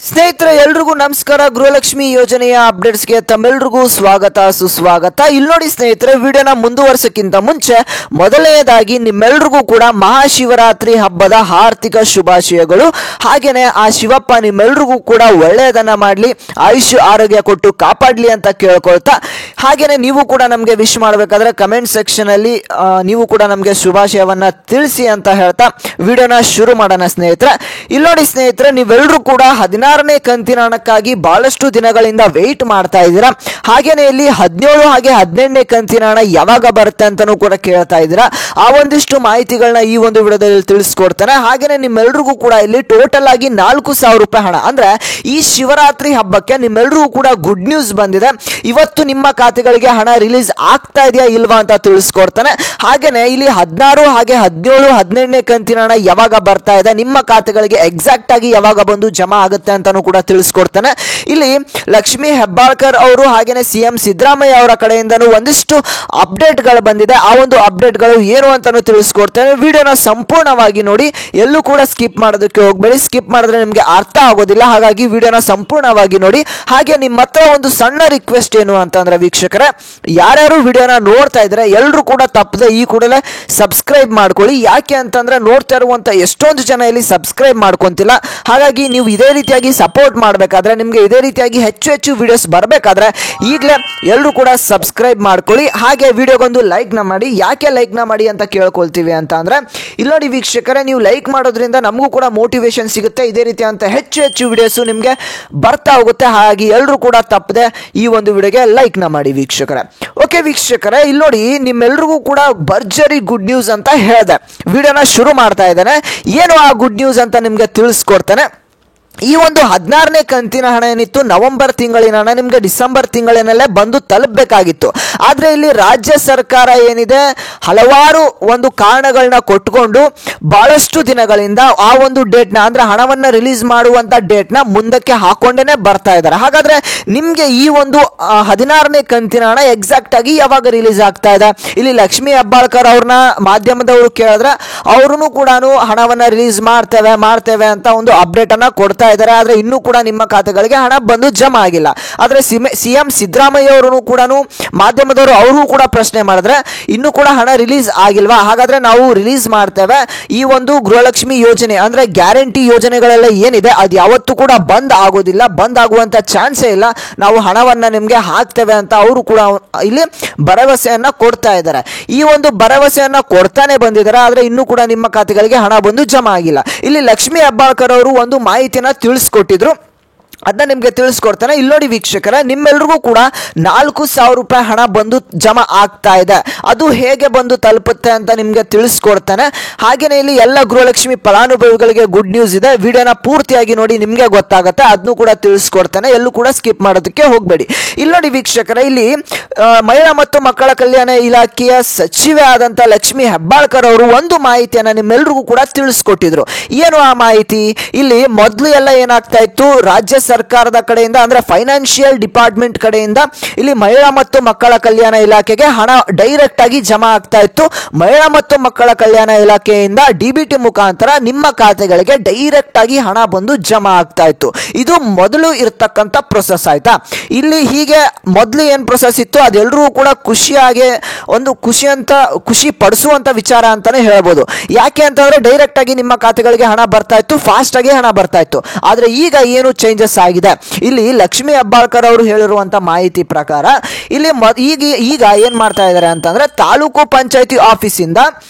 ಸ್ನೇಹಿತರೆ ಎಲ್ರಿಗೂ ನಮಸ್ಕಾರ. ಗೃಹಲಕ್ಷ್ಮಿ ಯೋಜನೆಯ ಅಪ್ಡೇಟ್ಸ್ಗೆ ತಮ್ಮೆಲ್ರಿಗೂ ಸ್ವಾಗತ ಸುಸ್ವಾಗತ. ಇಲ್ಲಿ ನೋಡಿ ಸ್ನೇಹಿತರೆ, ವಿಡಿಯೋನ ಮುಂದುವರ್ಸಕ್ಕಿಂತ ಮುಂಚೆ ಮೊದಲನೇದಾಗಿ ನಿಮ್ಮೆಲ್ರಿಗೂ ಕೂಡ ಮಹಾಶಿವರಾತ್ರಿ ಹಬ್ಬದ ಆರ್ಥಿಕ ಶುಭಾಶಯಗಳು. ಹಾಗೇನೆ ಆ ಶಿವಪ್ಪ ನಿಮ್ಮೆಲ್ರಿಗೂ ಕೂಡ ಒಳ್ಳೆಯದನ್ನ ಮಾಡಲಿ, ಆಯುಷ್ ಆರೋಗ್ಯ ಕೊಟ್ಟು ಕಾಪಾಡಲಿ ಅಂತ ಕೇಳ್ಕೊಳ್ತಾ, ಹಾಗೇನೆ ನೀವು ಕೂಡ ನಮಗೆ ವಿಶ್ ಮಾಡಬೇಕಾದ್ರೆ ಕಮೆಂಟ್ ಸೆಕ್ಷನ್ ಅಲ್ಲಿ ನೀವು ಕೂಡ ನಮಗೆ ಶುಭಾಶಯವನ್ನ ತಿಳಿಸಿ ಅಂತ ಹೇಳ್ತಾ ವಿಡಿಯೋನ ಶುರು ಮಾಡೋಣ ಸ್ನೇಹಿತರೆ. ಇಲ್ಲಿ ನೋಡಿ ಸ್ನೇಹಿತರೆ, ನೀವೆಲ್ಲರೂ ಕೂಡ 16ನೇ ಕಂತಿನ ಹಣಕ್ಕಾಗಿ ಬಹಳಷ್ಟು ದಿನಗಳಿಂದ ವೆಯ್ಟ್ ಮಾಡ್ತಾ ಇದ್ದೀರಾ. ಹಾಗೇನೆ ಇಲ್ಲಿ 17 ಹಾಗೆ 18ನೇ ಕಂತಿನ ಹಣ ಯಾವಾಗ ಬರುತ್ತೆ ಅಂತಾನೂ ಕೂಡ ಕೇಳ್ತಾ ಇದ್ದೀರಾ. ಆ ಒಂದಿಷ್ಟು ಮಾಹಿತಿಗಳನ್ನ ಈ ಒಂದು ವಿಡಿಯೋದಲ್ಲಿ ತಿಳಿಸ್ಕೊಡ್ತಾನೆ. ಹಾಗೇನೆ ನಿಮ್ಮೆಲ್ರಿಗೂ ಕೂಡ ಇಲ್ಲಿ ಟೋಟಲ್ ಆಗಿ 4,000 ರೂಪಾಯಿ ಹಣ, ಅಂದ್ರೆ ಈ ಶಿವರಾತ್ರಿ ಹಬ್ಬಕ್ಕೆ ನಿಮ್ಮೆಲ್ರಿಗೂ ಕೂಡ ಗುಡ್ ನ್ಯೂಸ್ ಬಂದಿದೆ. ಇವತ್ತು ನಿಮ್ಮ ಖಾತೆಗಳಿಗೆ ಹಣ ರಿಲೀಸ್ ಆಗ್ತಾ ಇದೆಯಾ ಇಲ್ವಾ ಅಂತ ತಿಳಿಸ್ಕೊಡ್ತಾನೆ. ಹಾಗೇನೆ ಇಲ್ಲಿ 16 ಹಾಗೆ 17 18ನೇ ಕಂತಿನ ಹಣ ಯಾವಾಗ ಬರ್ತಾ ಇದೆ, ನಿಮ್ಮ ಖಾತೆಗಳಿಗೆ ಎಕ್ಸಾಕ್ಟ್ ಆಗಿ ಯಾವಾಗ ಬಂದು ಜಮಾ ಆಗುತ್ತೆ ಅಂತಾನೂ ಕೂಡ ತಿಳಿಸ್ಕೊಡ್ತಾನೆ. ಇಲ್ಲಿ ಲಕ್ಷ್ಮಿ ಹೆಬ್ಬಾಳ್ಕರ್ ಅವರು ಹಾಗೇನೆ ಸಿಎಂ ಸಿದ್ದರಾಮಯ್ಯ ಅವರ ಕಡೆಯಿಂದನೂ ಒಂದಿಷ್ಟು ಅಪ್ಡೇಟ್ ಗಳು ಬಂದಿದೆ. ಆ ಒಂದು ಅಪ್ಡೇಟ್ ಗಳು ಏನು ಅಂತಾನೂ ತಿಳಿಸ್ಕೊಡ್ತಾನೆ. ವಿಡಿಯೋನ ಸಂಪೂರ್ಣವಾಗಿ ನೋಡಿ, ಎಲ್ಲೂ ಕೂಡ ಸ್ಕಿಪ್ ಮಾಡೋದಕ್ಕೆ ಹೋಗಬೇಡಿ. ಸ್ಕಿಪ್ ಮಾಡಿದ್ರೆ ನಿಮಗೆ ಅರ್ಥ ಆಗೋದಿಲ್ಲ. ಹಾಗಾಗಿ ವಿಡಿಯೋನ ಸಂಪೂರ್ಣವಾಗಿ ನೋಡಿ. ಹಾಗೆ ನಿಮ್ಮ ಹತ್ರ ಒಂದು ಸಣ್ಣ ರಿಕ್ವೆಸ್ಟ್ ಏನು ಅಂತಂದ್ರೆ ವೀಕ್ಷಕರೇ, ಯಾರ್ಯಾರು ವಿಡಿಯೋನ ನೋಡ್ತಾ ಇದ್ರೆ ಎಲ್ಲರೂ ಕೂಡ ತಪ್ಪದೆ ಈ ಕೂಡಲೇ ಸಬ್ಸ್ಕ್ರೈಬ್ ಮಾಡ್ಕೊಳ್ಳಿ. ಯಾಕೆ ಅಂತಂದ್ರೆ ನೋಡ್ತಾ ಇರುವಂತ ಎಷ್ಟೊಂದು ಜನ ಇಲ್ಲಿ ಸಬ್ಸ್ಕ್ರೈಬ್ ಮಾಡ್ಕೊಂತಿಲ್ಲ. ಹಾಗಾಗಿ ನೀವು ಇದೇ ರೀತಿಯಾಗಿ ಸಪೋರ್ಟ್ ಮಾಡಬೇಕಾದ್ರೆ, ನಿಮಗೆ ಇದೇ ರೀತಿಯಾಗಿ ಹೆಚ್ಚು ಹೆಚ್ಚು ವಿಡಿಯೋಸ್ ಬರಬೇಕಾದ್ರೆ ಈಗಲೇ ಎಲ್ಲರೂ ಕೂಡ ಸಬ್ಸ್ಕ್ರೈಬ್ ಮಾಡ್ಕೊಳ್ಳಿ. ಹಾಗೆ ವಿಡಿಯೋಗೊಂದು ಲೈಕ್ನ ಮಾಡಿ. ಯಾಕೆ ಲೈಕ್ನ ಮಾಡಿ ಅಂತ ಕೇಳ್ಕೊಳ್ತೀವಿ ಅಂತ ಅಂದ್ರೆ, ಇಲ್ಲಿ ನೋಡಿ ವೀಕ್ಷಕರೇ, ನೀವು ಲೈಕ್ ಮಾಡೋದ್ರಿಂದ ನಮಗೂ ಕೂಡ ಮೋಟಿವೇಶನ್ ಸಿಗುತ್ತೆ. ಇದೇ ರೀತಿ ಅಂತ ಹೆಚ್ಚು ಹೆಚ್ಚು ವಿಡಿಯೋಸ್ ನಿಮಗೆ ಬರ್ತಾ ಹೋಗುತ್ತೆ. ಹಾಗಾಗಿ ಎಲ್ಲರೂ ಕೂಡ ತಪ್ಪದೆ ಈ ಒಂದು ವಿಡಿಯೋಗೆ ಲೈಕ್ನ ಮಾಡಿ ವೀಕ್ಷಕರೇ. ಓಕೆ ವೀಕ್ಷಕರೇ, ಇಲ್ಲಿ ನೋಡಿ ನಿಮ್ಮೆಲ್ರಿಗೂ ಕೂಡ ಭರ್ಜರಿ ಗುಡ್ ನ್ಯೂಸ್ ಅಂತ ಹೇಳಿದೆ. ವಿಡಿಯೋನ ಶುರು ಮಾಡ್ತಾ ಇದ್ದಾನೆ. ಏನು ಆ ಗುಡ್ ನ್ಯೂಸ್ ಅಂತ ನಿಮಗೆ ತಿಳಿಸ್ಕೊಡ್ತಾನೆ. ಈ ಒಂದು 16ನೇ ಕಂತಿನ ಹಣ ಏನಿತ್ತು, ನವೆಂಬರ್ ತಿಂಗಳಿನ ಹಣ ನಿಮಗೆ ಡಿಸೆಂಬರ್ ತಿಂಗಳಿನಲ್ಲೇ ಬಂದು ತಲುಪಬೇಕಾಗಿತ್ತು. ಆದರೆ ಇಲ್ಲಿ ರಾಜ್ಯ ಸರ್ಕಾರ ಏನಿದೆ, ಹಲವಾರು ಒಂದು ಕಾರಣಗಳನ್ನ ಕೊಟ್ಟುಕೊಂಡು ಬಹಳಷ್ಟು ದಿನಗಳಿಂದ ಆ ಒಂದು ಡೇಟ್ನ, ಅಂದ್ರೆ ಹಣವನ್ನು ರಿಲೀಸ್ ಮಾಡುವಂತ ಡೇಟ್ನ ಮುಂದಕ್ಕೆ ಹಾಕೊಂಡೇನೆ ಬರ್ತಾ ಇದ್ದಾರೆ. ಹಾಗಾದ್ರೆ ನಿಮಗೆ ಈ ಒಂದು 16ನೇ ಕಂತಿನ ಹಣ ಎಕ್ಸಾಕ್ಟ್ ಆಗಿ ಯಾವಾಗ ರಿಲೀಸ್ ಆಗ್ತಾ ಇದೆ? ಇಲ್ಲಿ ಲಕ್ಷ್ಮಿ ಹೆಬ್ಬಾಳ್ಕರ್ ಅವ್ರನ್ನ ಮಾಧ್ಯಮದವರು ಕೇಳಿದ್ರೆ ಅವರು ಕೂಡ ಹಣವನ್ನ ರಿಲೀಸ್ ಮಾಡ್ತೇವೆ ಅಂತ ಒಂದು ಅಪ್ಡೇಟ್ ಅನ್ನ ಕೊಡ್ತಾ ಇದ್ದಾರೆ. ಆದ್ರೆ ಇನ್ನೂ ಕೂಡ ನಿಮ್ಮ ಖಾತೆಗಳಿಗೆ ಹಣ ಬಂದು ಜಮಾ ಆಗಿಲ್ಲ. ಆದ್ರೆ ಸಿಎಂ ಸಿದ್ದರಾಮಯ್ಯ ಅವರು ಕೂಡ ಮಾಧ್ಯಮದವರು ಅವರು ಕೂಡ ಪ್ರಶ್ನೆ ಮಾಡಿದ್ರೆ ಇನ್ನೂ ಕೂಡ ಹಣ ರಿಲೀಸ್ ಆಗಿಲ್ವಾ, ಹಾಗಾದ್ರೆ ನಾವು ರಿಲೀಸ್ ಮಾಡ್ತೇವೆ. ಈ ಒಂದು ಗೃಹಲಕ್ಷ್ಮಿ ಯೋಜನೆ ಅಂದ್ರೆ ಗ್ಯಾರಂಟಿ ಯೋಜನೆಗಳೆಲ್ಲ ಏನಿದೆ ಅದು ಯಾವತ್ತೂ ಕೂಡ ಬಂದ್ ಆಗೋದಿಲ್ಲ, ಬಂದ್ ಆಗುವಂತ ಚಾನ್ಸೇ ಇಲ್ಲ. ನಾವು ಹಣವನ್ನ ನಿಮ್ಗೆ ಹಾಕ್ತೇವೆ ಅಂತ ಅವರು ಕೂಡ ಇಲ್ಲಿ ಭರವಸೆಯನ್ನ ಕೊಡ್ತಾ ಇದ್ದಾರೆ. ಈ ಒಂದು ಭರವಸೆಯನ್ನ ಕೊಡ್ತಾನೆ ಬಂದಿದ್ದಾರೆ. ಆದ್ರೆ ಇನ್ನೂ ಕೂಡ ನಿಮ್ಮ ಖಾತೆಗಳಿಗೆ ಹಣ ಬಂದು ಜಮಾ ಆಗಿಲ್ಲ. ಇಲ್ಲಿ ಲಕ್ಷ್ಮಿ ಹೆಬ್ಬಾಳ್ಕರ್ ಅವರು ಒಂದು ಮಾಹಿತಿಯನ್ನ ತಿಳಿಸ್ಕೊಟ್ಟಿದ್ರು, ಅದನ್ನ ನಿಮ್ಗೆ ತಿಳಿಸ್ಕೊಡ್ತಾನೆ. ಇಲ್ಲಿ ನೋಡಿ ವೀಕ್ಷಕರೇ, ನಿಮ್ಮೆಲ್ರಿಗೂ ಕೂಡ 4,000 ರೂಪಾಯಿ ಹಣ ಬಂದು ಜಮಾ ಆಗ್ತಾ ಇದೆ. ಅದು ಹೇಗೆ ಬಂದು ತಲುಪುತ್ತೆ ಅಂತ ನಿಮ್ಗೆ ತಿಳಿಸ್ಕೊಡ್ತಾನೆ. ಹಾಗೇನೆ ಇಲ್ಲಿ ಎಲ್ಲ ಗೃಹಲಕ್ಷ್ಮಿ ಫಲಾನುಭವಿಗಳಿಗೆ ಗುಡ್ ನ್ಯೂಸ್ ಇದೆ. ವಿಡಿಯೋನ ಪೂರ್ತಿಯಾಗಿ ನೋಡಿ, ನಿಮ್ಗೆ ಗೊತ್ತಾಗುತ್ತೆ. ಅದನ್ನು ಕೂಡ ತಿಳಿಸ್ಕೊಡ್ತಾನೆ. ಎಲ್ಲೂ ಕೂಡ ಸ್ಕಿಪ್ ಮಾಡೋದಕ್ಕೆ ಹೋಗಬೇಡಿ. ಇಲ್ಲಿ ನೋಡಿ ವೀಕ್ಷಕರೇ, ಇಲ್ಲಿ ಮಹಿಳಾ ಮತ್ತು ಮಕ್ಕಳ ಕಲ್ಯಾಣ ಇಲಾಖೆಯ ಸಚಿವೆ ಆದಂತ ಲಕ್ಷ್ಮಿ ಹೆಬ್ಬಾಳ್ಕರ್ ಅವರು ಒಂದು ಮಾಹಿತಿಯನ್ನ ನಿಮ್ಮೆಲ್ರಿಗೂ ಕೂಡ ತಿಳಿಸ್ಕೊಟ್ಟಿದ್ರು. ಏನು ಆ ಮಾಹಿತಿ? ಇಲ್ಲಿ ಮೊದಲು ಎಲ್ಲ ಏನಾಗ್ತಾ ಇತ್ತು, ರಾಜ್ಯ ಸರ್ಕಾರದ ಕಡೆಯಿಂದ ಅಂದ್ರೆ ಫೈನಾನ್ಷಿಯಲ್ ಡಿಪಾರ್ಟ್ಮೆಂಟ್ ಕಡೆಯಿಂದ ಇಲ್ಲಿ ಮಹಿಳಾ ಮತ್ತು ಮಕ್ಕಳ ಕಲ್ಯಾಣ ಇಲಾಖೆಗೆ ಹಣ ಡೈರೆಕ್ಟ್ ಆಗಿ ಜಮಾ ಆಗ್ತಾ ಇತ್ತು. ಮಹಿಳಾ ಮತ್ತು ಮಕ್ಕಳ ಕಲ್ಯಾಣ ಇಲಾಖೆಯಿಂದ ಡಿಬಿಟಿ ಮುಖಾಂತರ ನಿಮ್ಮ ಖಾತೆಗಳಿಗೆ ಡೈರೆಕ್ಟ್ ಆಗಿ ಹಣ ಬಂದು ಜಮಾ ಆಗ್ತಾ ಇತ್ತು. ಇದು ಮೊದಲು ಇರತಕ್ಕಂತ ಪ್ರೊಸೆಸ್ ಆಯ್ತಾ. ಇಲ್ಲಿ ಹೀಗೆ ಮೊದಲು ಏನ್ ಪ್ರೊಸೆಸ್ ಇತ್ತು ಅದೆಲ್ಲರೂ ಕೂಡ ಖುಷಿಯಾಗಿ ಒಂದು ಖುಷಿ ಪಡಿಸುವಂತ ವಿಚಾರ ಅಂತಾನೆ ಹೇಳ್ಬೋದು. ಯಾಕೆ ಅಂತಂದ್ರೆ ಡೈರೆಕ್ಟ್ ಆಗಿ ನಿಮ್ಮ ಖಾತೆಗಳಿಗೆ ಹಣ ಬರ್ತಾ ಇತ್ತು, ಫಾಸ್ಟ್ ಆಗಿ ಹಣ ಬರ್ತಾ ಇತ್ತು. ಆದ್ರೆ ಈಗ ಏನು ಚೇಂಜಸ್ ಆಗಿದೆ, ಇಲ್ಲಿ ಲಕ್ಷ್ಮಿ ಹೆಬ್ಬಾಳ್ಕರ್ ಅವರು ಹೇಳಿರುವಂತ ಮಾಹಿತಿ ಪ್ರಕಾರ ಇಲ್ಲಿ ಈಗ ಏನ್ ಮಾಡ್ತಾ ಇದ್ದಾರೆ ಅಂತಂದ್ರೆ, ತಾಲೂಕು ಪಂಚಾಯತಿ ಆಫೀಸಿಂದ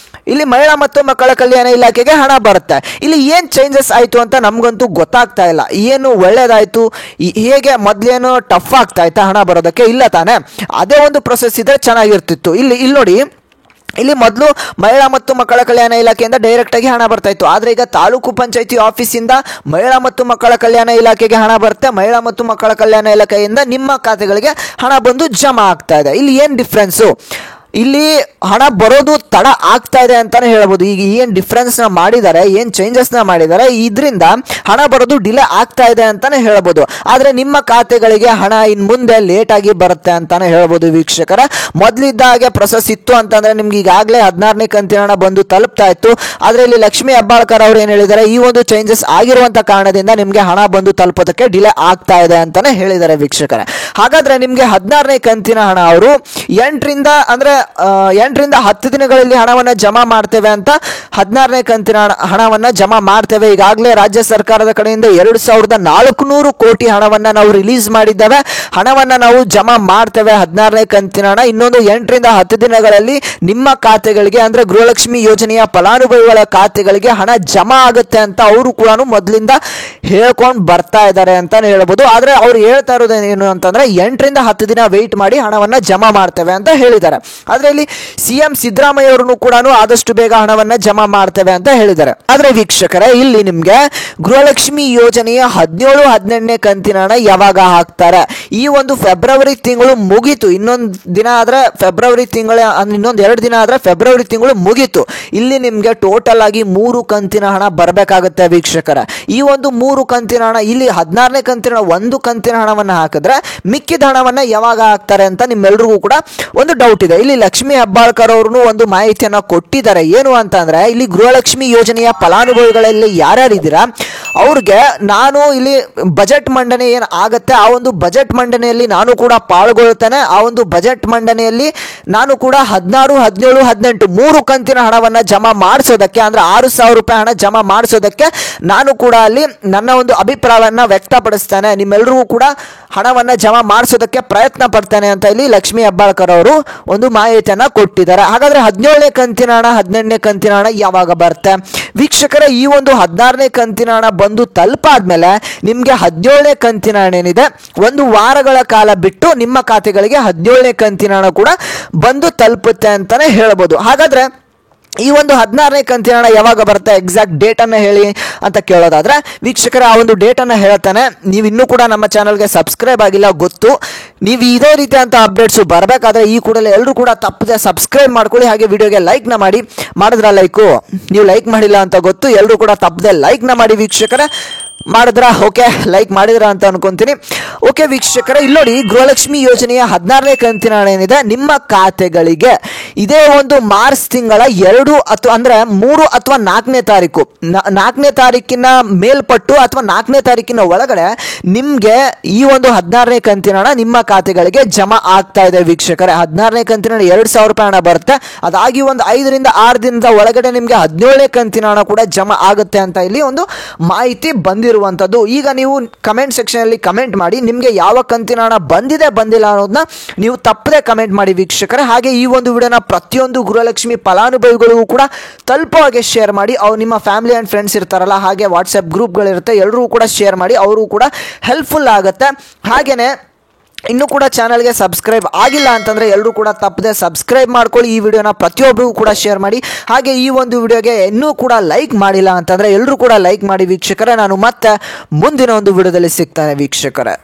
ಇಲ್ಲಿ ಮಹಿಳಾ ಮತ್ತು ಮಕ್ಕಳ ಕಲ್ಯಾಣ ಇಲಾಖೆಗೆ ಹಣ ಬರುತ್ತೆ. ಇಲ್ಲಿ ಏನ್ ಚೇಂಜಸ್ ಆಯ್ತು ಅಂತ ನಮ್ಗಂತೂ ಗೊತ್ತಾಗ್ತಾ ಇಲ್ಲ. ಏನು ಒಳ್ಳೇದಾಯ್ತು, ಹೇಗೆ ಮೊದ್ಲೇನು ಟಫ್ ಆಗ್ತಾ ಇತ್ತಾ ಹಣ ಬರೋದಕ್ಕೆ? ಇಲ್ಲ ತಾನೆ, ಅದೇ ಒಂದು ಪ್ರೊಸೆಸ್ ಇದ್ರೆ ಚೆನ್ನಾಗಿರ್ತಿತ್ತು. ಇಲ್ಲಿ ನೋಡಿ, ಇಲ್ಲಿ ಮೊದಲು ಮಹಿಳಾ ಮತ್ತು ಮಕ್ಕಳ ಕಲ್ಯಾಣ ಇಲಾಖೆಯಿಂದ ಡೈರೆಕ್ಟ್ ಆಗಿ ಹಣ ಬರ್ತಾ ಇತ್ತು. ಆದ್ರೆ ಈಗ ತಾಲೂಕು ಪಂಚಾಯತಿ ಆಫೀಸಿಂದ ಮಹಿಳಾ ಮತ್ತು ಮಕ್ಕಳ ಕಲ್ಯಾಣ ಇಲಾಖೆಗೆ ಹಣ ಬರುತ್ತೆ. ಮಹಿಳಾ ಮತ್ತು ಮಕ್ಕಳ ಕಲ್ಯಾಣ ಇಲಾಖೆಯಿಂದ ನಿಮ್ಮ ಖಾತೆಗಳಿಗೆ ಹಣ ಬಂದು ಜಮಾ ಆಗ್ತಾ ಇದೆ. ಇಲ್ಲಿ ಏನ್ ಡಿಫ್ರೆನ್ಸು? ಇಲ್ಲಿ ಹಣ ಬರೋದು ತಡ ಆಗ್ತಾ ಇದೆ ಅಂತಾನೆ ಹೇಳ್ಬೋದು. ಈಗ ಏನು ಡಿಫ್ರೆನ್ಸ್ನ ಮಾಡಿದ್ದಾರೆ, ಏನು ಚೇಂಜಸ್ನ ಮಾಡಿದ್ದಾರೆ, ಇದರಿಂದ ಹಣ ಬರೋದು ಡಿಲೇ ಆಗ್ತಾ ಇದೆ ಅಂತಾನೆ ಹೇಳ್ಬೋದು. ಆದರೆ ನಿಮ್ಮ ಖಾತೆಗಳಿಗೆ ಹಣ ಇನ್ನು ಮುಂದೆ ಲೇಟ್ ಆಗಿ ಬರುತ್ತೆ ಅಂತಾನೆ ಹೇಳ್ಬೋದು ವೀಕ್ಷಕರ. ಮೊದಲಿದ್ದ ಹಾಗೆ ಪ್ರೊಸೆಸ್ ಇತ್ತು ಅಂತಂದ್ರೆ ನಿಮ್ಗೆ ಈಗಾಗಲೇ 16ನೇ ಕಂತಿನ ಹಣ ಬಂದು ತಲುಪ್ತಾ ಇತ್ತು. ಆದರೆ ಇಲ್ಲಿ ಲಕ್ಷ್ಮೀ ಹೆಬ್ಬಾಳ್ಕರ್ ಅವರು ಏನು ಹೇಳಿದ್ದಾರೆ, ಈ ಒಂದು ಚೇಂಜಸ್ ಆಗಿರುವಂತ ಕಾರಣದಿಂದ ನಿಮಗೆ ಹಣ ಬಂದು ತಲುಪೋದಕ್ಕೆ ಡಿಲೇ ಆಗ್ತಾ ಇದೆ ಅಂತಾನೆ ಹೇಳಿದ್ದಾರೆ ವೀಕ್ಷಕರೇ. ಹಾಗಾದ್ರೆ ನಿಮಗೆ 16ನೇ ಕಂತಿನ ಹಣ ಅವರು 8ರಿಂದ 10 ದಿನಗಳಲ್ಲಿ ಹಣವನ್ನು ಜಮಾ ಮಾಡ್ತೇವೆ ಅಂತ 16ನೇ ಕಂತಿನ ಹಣವನ್ನು ಜಮಾ ಮಾಡ್ತೇವೆ. ಈಗಾಗಲೇ ರಾಜ್ಯ ಸರ್ಕಾರದ ಕಡೆಯಿಂದ 2400 ಕೋಟಿ ಹಣವನ್ನು ನಾವು ರಿಲೀಸ್ ಮಾಡಿದ್ದೇವೆ. ಹಣವನ್ನು ನಾವು ಜಮಾ ಮಾಡ್ತೇವೆ 16ನೇ ಕಂತಿನ ಹಣ ಇನ್ನೊಂದು 8ರಿಂದ 10 ದಿನಗಳಲ್ಲಿ ನಿಮ್ಮ ಖಾತೆಗಳಿಗೆ ಅಂದ್ರೆ ಗೃಹಲಕ್ಷ್ಮಿ ಯೋಜನೆಯ ಫಲಾನುಭವಿಗಳ ಖಾತೆಗಳಿಗೆ ಹಣ ಜಮಾ ಆಗುತ್ತೆ ಅಂತ ಅವರು ಕೂಡ ಮೊದಲಿಂದ ಹೇಳ್ಕೊಂಡು ಬರ್ತಾ ಇದ್ದಾರೆ ಅಂತಾನೆ ಹೇಳ್ಬೋದು. ಆದ್ರೆ ಅವ್ರು ಹೇಳ್ತಾ ಇರೋದು ಏನು ಅಂತಂದ್ರೆ 8ರಿಂದ 10 ದಿನ ವೆಯ್ಟ್ ಮಾಡಿ ಹಣವನ್ನ ಜಮಾ ಮಾಡ್ತೇವೆ ಅಂತ ಹೇಳಿದ್ದಾರೆ. ಆದ್ರೆ ಇಲ್ಲಿ ಸಿಎಂ ಸಿದ್ದರಾಮಯ್ಯ ಅವರನ್ನು ಕೂಡ ಆದಷ್ಟು ಬೇಗ ಹಣವನ್ನ ಜಮಾ ಮಾಡ್ತೇವೆ ಅಂತ ಹೇಳಿದ್ದಾರೆ. ಆದ್ರೆ ವೀಕ್ಷಕರೇ, ಇಲ್ಲಿ ನಿಮ್ಗೆ ಗೃಹಲಕ್ಷ್ಮಿ ಯೋಜನೆಯ 17, 18ನೇ ಕಂತಿನ ಹಣ ಯಾವಾಗ ಹಾಕ್ತಾರೆ? ಈ ಒಂದು ಫೆಬ್ರವರಿ ತಿಂಗಳು ಮುಗೀತು. ಇನ್ನೊಂದು ದಿನ ಆದ್ರೆ ಫೆಬ್ರವರಿ ತಿಂಗಳ, ಇನ್ನೊಂದು 2 ದಿನ ಆದ್ರೆ ಫೆಬ್ರವರಿ ತಿಂಗಳು ಮುಗೀತು. ಇಲ್ಲಿ ನಿಮ್ಗೆ ಟೋಟಲ್ ಆಗಿ 3 ಕಂತಿನ ಹಣ ಬರಬೇಕಾಗುತ್ತೆ ವೀಕ್ಷಕರ. ಈ ಒಂದು 3 ಕಂತಿನ ಹಣ, ಇಲ್ಲಿ 16ನೇ ಕಂತಿನ 1 ಕಂತಿನ ಹಣವನ್ನ ಹಾಕಿದ್ರೆ ಮಿಕ್ಕಿದ ಹಣವನ್ನ ಯಾವಾಗ ಹಾಕ್ತಾರೆ ಅಂತ ನಿಮ್ಮೆಲ್ರಿಗೂ ಕೂಡ ಒಂದು ಡೌಟ್ ಇದೆ. ಇಲ್ಲಿ ಲಕ್ಷ್ಮೀ ಹೆಬ್ಬಾಳ್ಕರ್ ಅವರು ಒಂದು ಮಾಹಿತಿಯನ್ನ ಕೊಟ್ಟಿದ್ದಾರೆ. ಏನು ಅಂತಂದ್ರೆ, ಇಲ್ಲಿ ಗೃಹಲಕ್ಷ್ಮಿ ಯೋಜನೆಯ ಫಲಾನುಭವಿಗಳಲ್ಲಿ ಯಾರ್ಯಾರಿದ್ದೀರಾ ಅವ್ರಿಗೆ ನಾನು ಇಲ್ಲಿ ಬಜೆಟ್ ಮಂಡನೆ ಏನು ಆಗತ್ತೆ, ಆ ಒಂದು ಬಜೆಟ್ ಮಂಡನೆಯಲ್ಲಿ ನಾನು ಕೂಡ ಪಾಲ್ಗೊಳ್ತೇನೆ. ಆ ಒಂದು ಬಜೆಟ್ ಮಂಡನೆಯಲ್ಲಿ ನಾನು ಕೂಡ 16, 17, 18 3 ಕಂತಿನ ಹಣವನ್ನ ಜಮಾ ಮಾಡಿಸೋದಕ್ಕೆ, ಅಂದ್ರೆ 6,000 ರೂಪಾಯಿ ಹಣ ಜಮಾ ಮಾಡಿಸೋದಕ್ಕೆ ನಾನು ಕೂಡ ಅಲ್ಲಿ ನನ್ನ ಒಂದು ಅಭಿಪ್ರಾಯವನ್ನ ವ್ಯಕ್ತಪಡಿಸ್ತೇನೆ. ನಿಮ್ಮೆಲ್ಲರಿಗೂ ಕೂಡ ಹಣವನ್ನ ಜಮಾ ಮಾಡಿಸೋದಕ್ಕೆ ಪ್ರಯತ್ನ ಪಡ್ತೇನೆ ಅಂತ ಇಲ್ಲಿ ಲಕ್ಷ್ಮೀ ಹೆಬ್ಬಾಳ್ಕರ್ ಅವರು ಒಂದು ಮಾಹಿತಿಯನ್ನ ಕೊಟ್ಟಿದ್ದಾರೆ. ಹಾಗಾದ್ರೆ 17ನೇ ಕಂತಿನ ಹಣ, 18ನೇ ಕಂತಿನ ಹಣ ಯಾವಾಗ ಬರುತ್ತೆ ವೀಕ್ಷಕರ? ಈ ಒಂದು 16ನೇ ಕಂತಿನ ಹಣ ಬಂದು ತಲುಪಾದ್ಮೇಲೆ ನಿಮ್ಗೆ 17ನೇ ಕಂತಿನ ಹಣ ಏನಿದೆ 1 ವಾರಗಳ ಕಾಲ ಬಿಟ್ಟು ನಿಮ್ಮ ಖಾತೆಗಳಿಗೆ 17ನೇ ಕಂತಿನ ಹಣ ಕೂಡ ಬಂದು ತಲುಪುತ್ತೆ ಅಂತಾನೆ ಹೇಳ್ಬೋದು. ಹಾಗಾದ್ರೆ ಈ ಒಂದು 16ನೇ ಕಂತಿನ ಹಣ ಯಾವಾಗ ಬರುತ್ತೆ, ಎಕ್ಸಾಕ್ಟ್ ಡೇಟ್ ಅನ್ನ ಹೇಳಿ ಅಂತ ಕೇಳೋದಾದ್ರೆ ವೀಕ್ಷಕರ, ಆ ಒಂದು ಡೇಟ್ ಅನ್ನ ಹೇಳ್ತಾನೆ. ನೀವು ಇನ್ನೂ ಕೂಡ ನಮ್ಮ ಚಾನಲ್ಗೆ ಸಬ್ಸ್ಕ್ರೈಬ್ ಆಗಿಲ್ಲ ಗೊತ್ತು. ನೀವು ಇದೇ ರೀತಿ ಅಂತ ಅಪ್ಡೇಟ್ಸ್ ಬರಬೇಕಾದ್ರೆ ಈ ಕೂಡಲೇ ಎಲ್ಲರೂ ಕೂಡ ತಪ್ಪದೆ ಸಬ್ಸ್ಕ್ರೈಬ್ ಮಾಡ್ಕೊಳ್ಳಿ. ಹಾಗೆ ವಿಡಿಯೋಗೆ ಲೈಕ್ನ ಮಾಡಿದ್ರ ಲೈಕು, ನೀವು ಲೈಕ್ ಮಾಡಿಲ್ಲ ಅಂತ ಗೊತ್ತು. ಎಲ್ಲರೂ ಕೂಡ ತಪ್ಪದೆ ಲೈಕ್ನ ಮಾಡಿ ವೀಕ್ಷಕರೇ. ಮಾಡಿದ್ರ? ಓಕೆ, ಲೈಕ್ ಮಾಡಿದ್ರ ಅಂತ ಅನ್ಕೊಂತೀನಿ. ಓಕೆ ವೀಕ್ಷಕರೇ, ಇಲ್ಲಿ ನೋಡಿ, ಗೃಹಲಕ್ಷ್ಮಿ ಯೋಜನೆಯ 16ನೇ ಕಂತಿನ ಹಣ ಏನಿದೆ ನಿಮ್ಮ ಖಾತೆಗಳಿಗೆ ಇದೇ ಒಂದು ಮಾರ್ಚ್ ತಿಂಗಳ 2 ಅಥವಾ ಅಂದ್ರೆ 3 ಅಥವಾ 4ನೇ ತಾರೀಕು, 4ನೇ ತಾರೀಕಿನ ಮೇಲ್ಪಟ್ಟು ಅಥವಾ 4ನೇ ತಾರೀಕಿನ ಒಳಗಡೆ ನಿಮ್ಗೆ ಈ ಒಂದು 16ನೇ ಕಂತಿನ ಹಣ ನಿಮ್ಮ ಖಾತೆಗಳಿಗೆ ಜಮಾ ಆಗ್ತಾ ಇದೆ ವೀಕ್ಷಕರೇ. 16ನೇ ಕಂತಿನ ಹಣ 2,000 ರೂಪಾಯಿ ಹಣ ಬರುತ್ತೆ. ಅದಾಗಿ ಒಂದು 5ರಿಂದ 6 ದಿನದ ಒಳಗಡೆ ನಿಮ್ಗೆ 17ನೇ ಕಂತಿನ ಹಣ ಕೂಡ ಜಮಾ ಆಗುತ್ತೆ ಅಂತ ಇಲ್ಲಿ ಒಂದು ಮಾಹಿತಿ ಬಂದಿರುವಂತದ್ದು. ಈಗ ನೀವು ಕಮೆಂಟ್ ಸೆಕ್ಷನ್ ಅಲ್ಲಿ ಕಮೆಂಟ್ ಮಾಡಿ, ನಿಮ್ಗೆ ಯಾವ ಕಂತಿನ ಹಣ ಬಂದಿಲ್ಲ ಅನ್ನೋದನ್ನ ನೀವು ತಪ್ಪದೆ ಕಮೆಂಟ್ ಮಾಡಿ ವೀಕ್ಷಕರೇ. ಹಾಗೆ ಈ ಒಂದು ವಿಡಿಯೋನ ಪ್ರತಿಯೊಂದು ಗೃಹಲಕ್ಷ್ಮಿ ಫಲಾನುಭವಿಗಳಿಗೂ ಕೂಡ ತಲುಪೋ ಹಾಗೆ ಶೇರ್ ಮಾಡಿ. ಅವ್ರು ನಿಮ್ಮ ಫ್ಯಾಮಿಲಿ ಅಂಡ್ ಫ್ರೆಂಡ್ಸ್ ಇರ್ತಾರಲ್ಲ, ಹಾಗೆ ವಾಟ್ಸ್ಆಪ್ ಗ್ರೂಪ್ಗಳಿರುತ್ತೆ, ಎಲ್ಲರೂ ಕೂಡ ಶೇರ್ ಮಾಡಿ, ಅವರು ಕೂಡ ಹೆಲ್ಪ್ಫುಲ್ ಆಗುತ್ತೆ. ಹಾಗೇನೆ ಇನ್ನೂ ಕೂಡ ಚಾನಲ್ಗೆ ಸಬ್ಸ್ಕ್ರೈಬ್ ಆಗಿಲ್ಲ ಅಂತಂದ್ರೆ ಎಲ್ಲರೂ ಕೂಡ ತಪ್ಪದೆ ಸಬ್ಸ್ಕ್ರೈಬ್ ಮಾಡ್ಕೊಳ್ಳಿ. ಈ ವಿಡಿಯೋನ ಪ್ರತಿಯೊಬ್ಬರಿಗೂ ಕೂಡ ಶೇರ್ ಮಾಡಿ. ಹಾಗೆ ಈ ಒಂದು ವಿಡಿಯೋಗೆ ಇನ್ನೂ ಕೂಡ ಲೈಕ್ ಮಾಡಿಲ್ಲ ಅಂತಂದ್ರೆ ಎಲ್ಲರೂ ಕೂಡ ಲೈಕ್ ಮಾಡಿ ವೀಕ್ಷಕರೇ. ನಾನು ಮತ್ತೆ ಮುಂದಿನ ಒಂದು ವಿಡಿಯೋದಲ್ಲಿ ಸಿಗ್ತಾನೆ ವೀಕ್ಷಕರೇ.